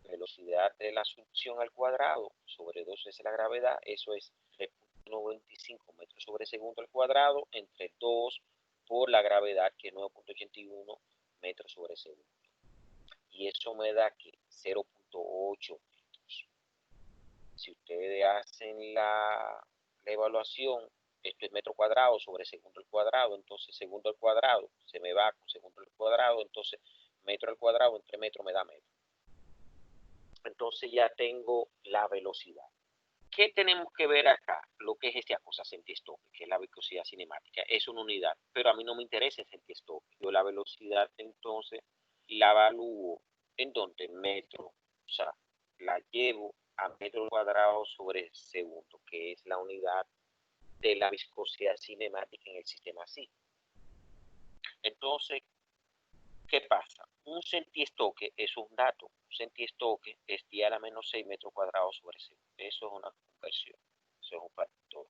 Velocidad de la succión al cuadrado sobre 2 veces la gravedad, eso es 3.95 metros sobre segundo al cuadrado entre 2 por la gravedad, que es 9.81 metros sobre segundo. Y eso me da que 0.8 metros. Si ustedes hacen la evaluación, esto es metro cuadrado sobre segundo al cuadrado, entonces segundo al cuadrado se me va con segundo al cuadrado, entonces metro al cuadrado entre metro me da metro. Entonces ya tengo la velocidad. ¿Qué tenemos que ver acá? Lo que es esta cosa, centiestoque, que es la viscosidad cinemática. Es una unidad, pero a mí no me interesa el centiestoque. Yo la velocidad entonces la evalúo en donde metro, o sea, la llevo a metro cuadrado sobre segundo, que es la unidad de la viscosidad cinemática en el sistema así. Entonces, ¿Qué pasa? Un centiestoque es un dato. Un centiestoque es 10 a la menos 6 metros cuadrados sobre segundo. Eso es una conversión. Eso es un factor.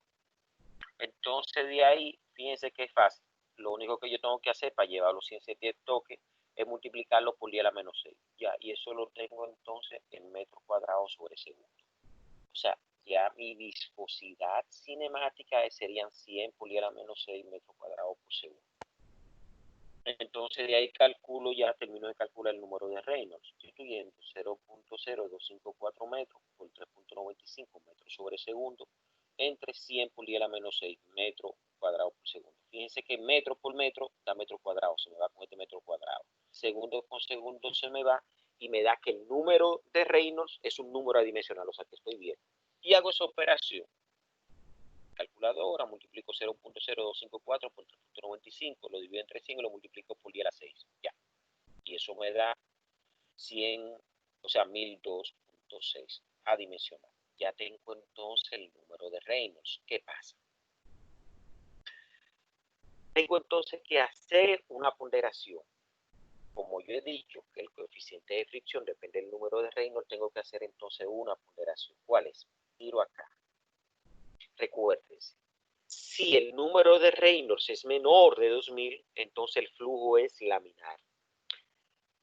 Entonces, de ahí, fíjense que es fácil. Lo único que yo tengo que hacer para llevar los 100 centiestoques es multiplicarlo por 10 a la menos 6. Ya, y eso lo tengo entonces en metros cuadrados sobre segundo. O sea, ya mi viscosidad cinemática serían 100 por 10 a la menos 6 metros cuadrados por segundo. Entonces de ahí calculo, ya termino de calcular el número de Reynolds, sustituyendo 0.0254 metros por 3.95 metros sobre segundo entre 100 por 10 a la menos 6 metros cuadrados por segundo. Fíjense que metro por metro da metro cuadrado, se me va con este metro cuadrado. Segundo con segundo se me va y me da que el número de Reynolds es un número adimensional, o sea que estoy bien. Y hago esa operación. Calculadora, multiplico 0.0254 por 3.95, lo divido entre 100 y lo multiplico por 10 a la 6. Ya. Y eso me da 100, o sea, 1002.6 adimensional. Ya tengo entonces el número de Reynolds. ¿Qué pasa? Tengo entonces que hacer una ponderación. Como yo he dicho que el coeficiente de fricción depende del número de Reynolds, tengo que hacer entonces una ponderación. ¿Cuál es? Tiro acá. Recuérdense, si el número de Reynolds es menor de 2000, entonces el flujo es laminar.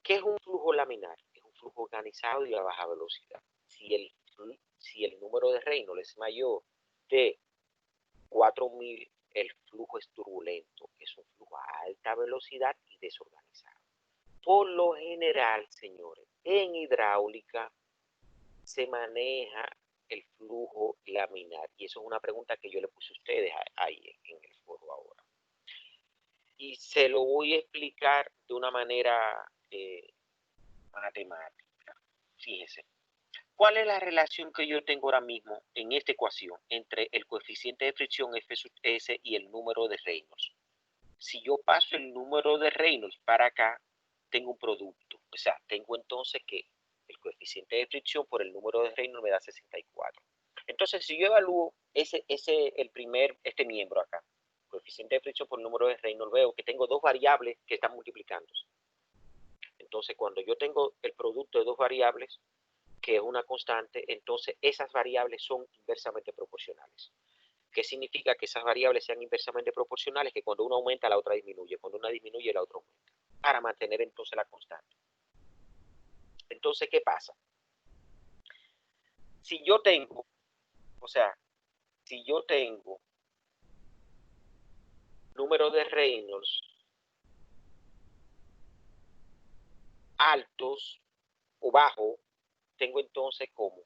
¿Qué es un flujo laminar? Es un flujo organizado y a baja velocidad. Si el número de Reynolds es mayor de 4000, el flujo es turbulento, es un flujo a alta velocidad y desorganizado. Por lo general, señores, en hidráulica se maneja el flujo laminar. Y eso es una pregunta que yo le puse a ustedes ahí en el foro ahora. Y se lo voy a explicar de una manera matemática. Fíjense. ¿Cuál es la relación que yo tengo ahora mismo en esta ecuación entre el coeficiente de fricción F sub S y el número de Reynolds? Si yo paso el número de Reynolds para acá, tengo un producto. O sea, tengo entonces que el coeficiente de fricción por el número de Reynolds me da 64. Entonces, si yo evalúo este miembro acá, coeficiente de fricción por el número de Reynolds, veo que tengo dos variables que están multiplicándose. Entonces, cuando yo tengo el producto de dos variables, que es una constante, entonces esas variables son inversamente proporcionales. ¿Qué significa que esas variables sean inversamente proporcionales? Que cuando una aumenta, la otra disminuye. Cuando una disminuye, la otra aumenta. Para mantener entonces la constante. Entonces, ¿qué pasa? Si yo tengo número de Reynolds altos o bajo, tengo entonces como,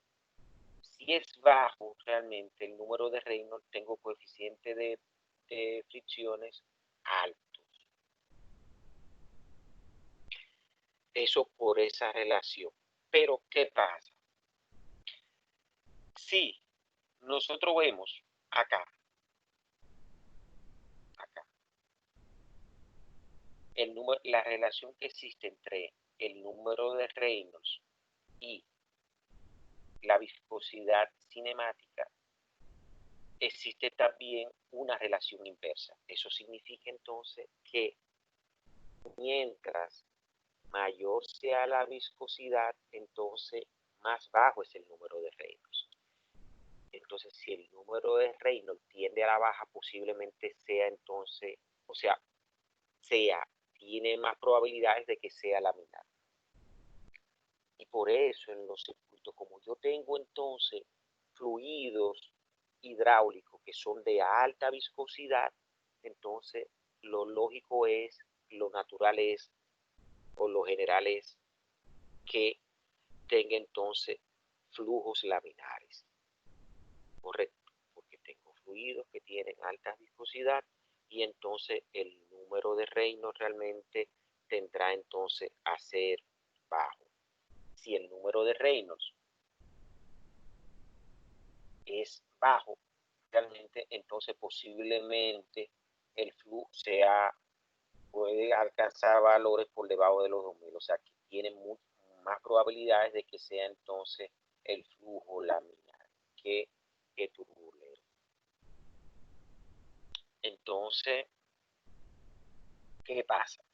si es bajo realmente el número de Reynolds, tengo coeficiente de fricciones altos. Eso por esa relación. Pero, ¿qué pasa? Si nosotros vemos acá, la relación que existe entre el número de Reynolds y la viscosidad cinemática, existe también una relación inversa. Eso significa entonces que mientras mayor sea la viscosidad, entonces más bajo es el número de Reynolds. Entonces, si el número de Reynolds tiende a la baja, posiblemente sea entonces, tiene más probabilidades de que sea laminar. Y por eso en los circuitos, como yo tengo entonces fluidos hidráulicos que son de alta viscosidad, entonces lo lógico es, lo natural es, o lo general es, que tenga entonces flujos laminares. Correcto, porque tengo fluidos que tienen alta viscosidad y entonces el número de Reynolds realmente tendrá entonces a ser bajo. Si el número de Reynolds es bajo, realmente entonces posiblemente el flujo puede alcanzar valores por debajo de los 2000, o sea que tiene más probabilidades de que sea entonces el flujo laminar que turbulento. Entonces, ¿qué pasa?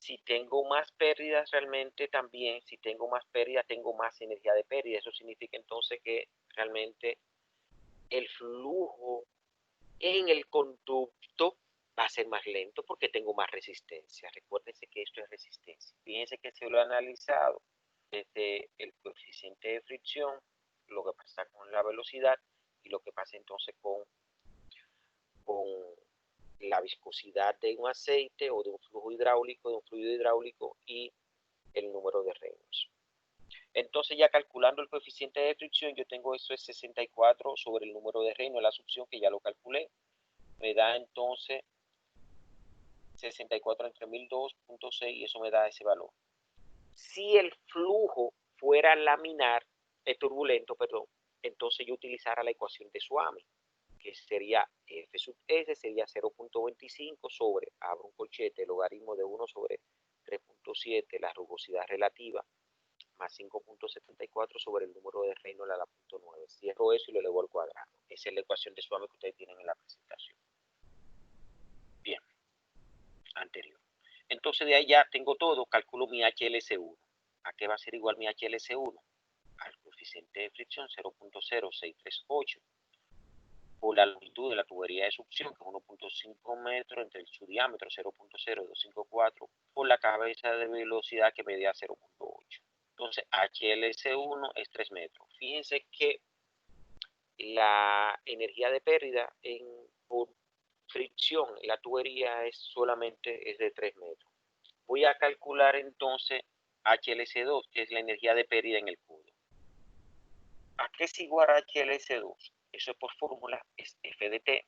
Si tengo más pérdidas, realmente también, si tengo más pérdidas, tengo más energía de pérdida. Eso significa entonces que realmente el flujo en el conducto va a ser más lento porque tengo más resistencia. Recuérdense que esto es resistencia. Fíjense que se lo he analizado desde el coeficiente de fricción, lo que pasa con la velocidad y lo que pasa entonces con la viscosidad de un aceite o de un flujo hidráulico, de un fluido hidráulico y el número de Reynolds. Entonces ya calculando el coeficiente de fricción, yo tengo eso es 64 sobre el número de Reynolds, la succión que ya lo calculé. Me da entonces 64 entre 1002.6 y eso me da ese valor. Si el flujo fuera laminar, turbulento, perdón, entonces yo utilizara la ecuación de Swami, que sería F sub S, sería 0.25 sobre, abro un corchete, el logaritmo de 1 sobre 3.7, la rugosidad relativa, más 5.74 sobre el número de Reynolds a la punto 9. Cierro eso y lo elevo al cuadrado. Esa es la ecuación de Swami que ustedes tienen en la presentación. Bien, anterior. Entonces de ahí ya tengo todo, calculo mi HLS1. ¿A qué va a ser igual mi HLS1? Al coeficiente de fricción 0.0638 por la longitud de la tubería de succión, que es 1.5 metros, entre su diámetro 0.0254, por la cabeza de velocidad que medía 0.8. Entonces HLS1 es 3 metros. Fíjense que la energía de pérdida por fricción en la tubería es de 3 metros. Voy a calcular entonces HLS2, que es la energía de pérdida en el cubo. ¿A qué es igual a HLS2? Eso por fórmula es F de T,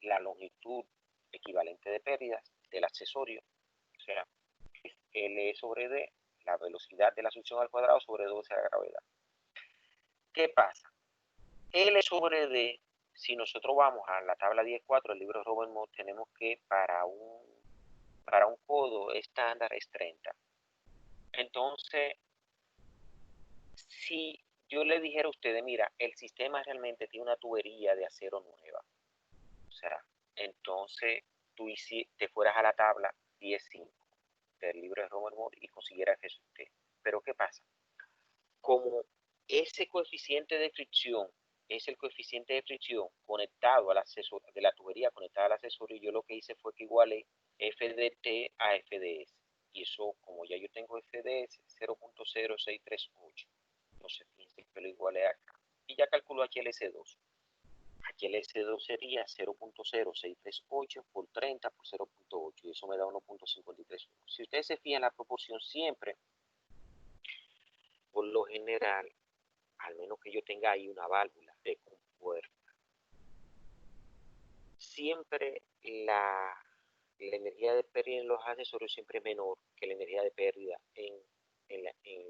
la longitud equivalente de pérdidas del accesorio, o sea, es L sobre D, la velocidad de la succión al cuadrado sobre 12 a la gravedad. ¿Qué pasa? L sobre D, si nosotros vamos a la tabla 10.4 del libro de Robert Moore, tenemos que para un codo estándar es 30. Entonces, si yo le dijera a ustedes, mira, el sistema realmente tiene una tubería de acero nueva, o sea, entonces tú te fueras a la tabla 10.5 del libro de Robert Moore y consiguieras eso usted. Pero ¿qué pasa? Como ese coeficiente de fricción es el coeficiente de fricción conectado al accesorio, de la tubería conectada al accesorio, yo lo que hice fue que igualé F de T a F de S. Y eso, como ya yo tengo F de S, 0.0638. Entonces, fíjense que lo igualé acá. Y ya calculo HLS2. HLS2 sería 0.0638 por 30 por 0.8 y eso me da 1.53. Si ustedes se fijan, la proporción siempre, por lo general, al menos que yo tenga ahí una válvula de compuerta, siempre la energía de pérdida en los accesorios siempre es menor que la energía de pérdida en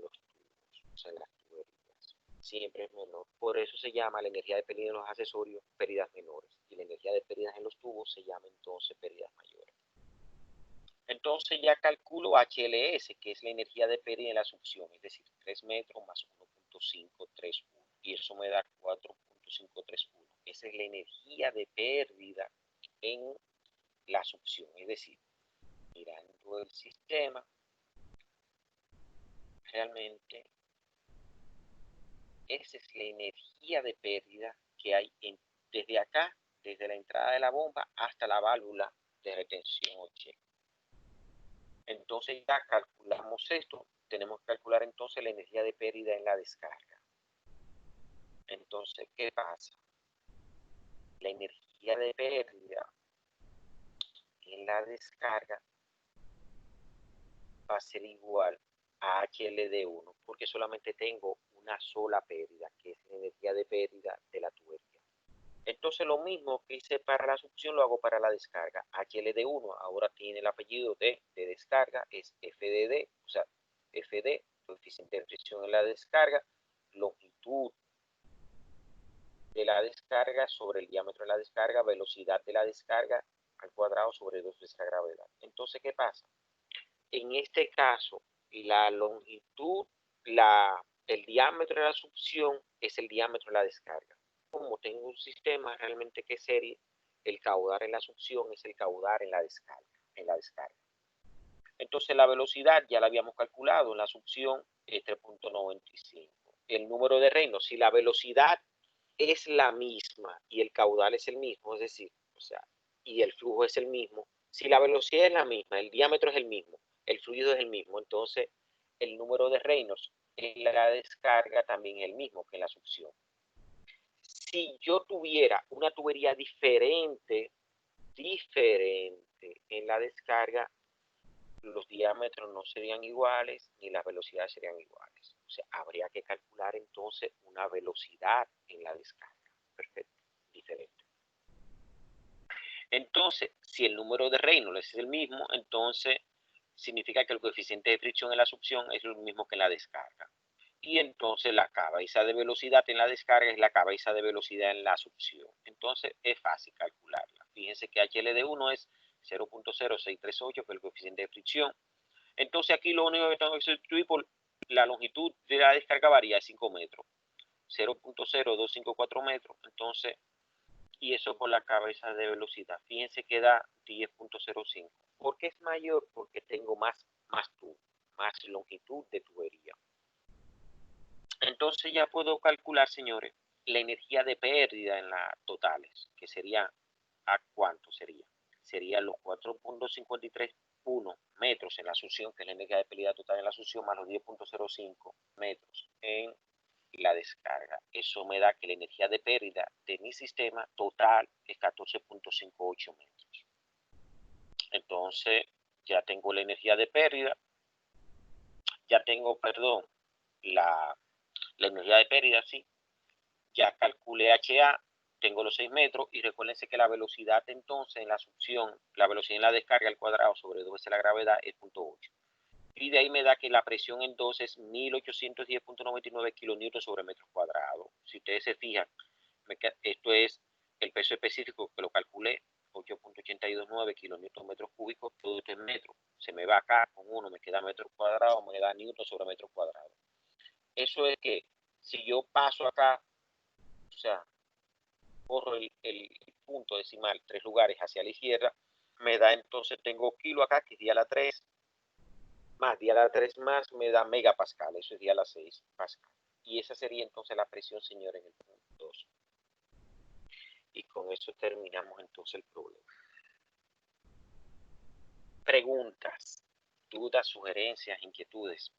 los tubos, o sea, en las tuberías. Siempre es menor. Por eso se llama la energía de pérdida en los accesorios pérdidas menores y la energía de pérdidas en los tubos se llama entonces pérdidas mayores. Entonces ya calculo HLS, que es la energía de pérdida en la succión, es decir, 3 metros más 1.531 y eso me da 4.531. Esa es la energía de pérdida en la succión, es decir, mirando el sistema, realmente esa es la energía de pérdida que hay desde acá, desde la entrada de la bomba hasta la válvula de retención o check. Entonces ya calculamos esto, tenemos que calcular entonces la energía de pérdida en la descarga. Entonces, ¿qué pasa? La energía de pérdida en la descarga va a ser igual a HLD1 porque solamente tengo una sola pérdida, que es la energía de pérdida de la tubería. Entonces lo mismo que hice para la succión lo hago para la descarga. HLD1 ahora tiene el apellido de descarga, es FDD, o sea, FD, coeficiente de fricción en la descarga, longitud de la descarga sobre el diámetro de la descarga, velocidad de la descarga al cuadrado sobre 2 veces la gravedad. Entonces, ¿qué pasa? En este caso, la longitud, el diámetro de la succión es el diámetro de la descarga. Como tengo un sistema realmente que es serie, el caudal en la succión es el caudal en la descarga. Entonces la velocidad ya la habíamos calculado en la succión, es 3.95. El número de Reynolds, si la velocidad es la misma y el caudal es el mismo, es decir, o sea, y el flujo es el mismo, si la velocidad es la misma, el diámetro es el mismo, el fluido es el mismo, entonces el número de Reynolds en la descarga también es el mismo que en la succión. Si yo tuviera una tubería diferente en la descarga, los diámetros no serían iguales ni las velocidades serían iguales. O sea, habría que calcular entonces una velocidad en la descarga. Perfecto, diferente. Entonces, si el número de Reynolds es el mismo, entonces significa que el coeficiente de fricción en la succión es lo mismo que en la descarga. Y entonces la cabeza de velocidad en la descarga es la cabeza de velocidad en la succión. Entonces es fácil calcularla. Fíjense que HL de 1 es 0.0638, que es el coeficiente de fricción. Entonces aquí lo único que tengo que sustituir por la longitud de la descarga varía de 5 metros. 0.0254 metros. Entonces, y eso por la cabeza de velocidad. Fíjense que da 10.05. ¿Por qué es mayor? Porque tengo más tubo, más longitud de tubería. Entonces ya puedo calcular, señores, la energía de pérdida en las totales, que sería, ¿a cuánto sería? Sería los 4.531 metros en la succión, que es la energía de pérdida total en la succión, más los 10.05 metros en la descarga. Eso me da que la energía de pérdida de mi sistema total es 14.58 metros. Entonces ya tengo la energía de pérdida, ya tengo, perdón, la energía de pérdida, sí. Ya calculé HA, tengo los 6 metros y recuérdense que la velocidad entonces en la succión, la velocidad en la descarga al cuadrado sobre 2 veces la gravedad es 0.8. Y de ahí me da que la presión entonces es 1810.99 kilonewton sobre metro cuadrado. Si ustedes se fijan, esto es el peso específico que lo calculé, 8.829 kilonewton metros cúbicos, todo esto es metro. Se me va acá con uno, me queda metro cuadrado, me da newton sobre metro cuadrado. Eso es que si yo paso acá, o sea, corro el punto decimal 3 lugares hacia la izquierda, me da entonces, tengo kilo acá, que es día a la 3, más día a la 3 más, me da megapascal, eso es día a la 6 pascal. Y esa sería entonces la presión, señores, en el punto 2. Y con eso terminamos entonces el problema. Preguntas, dudas, sugerencias, inquietudes.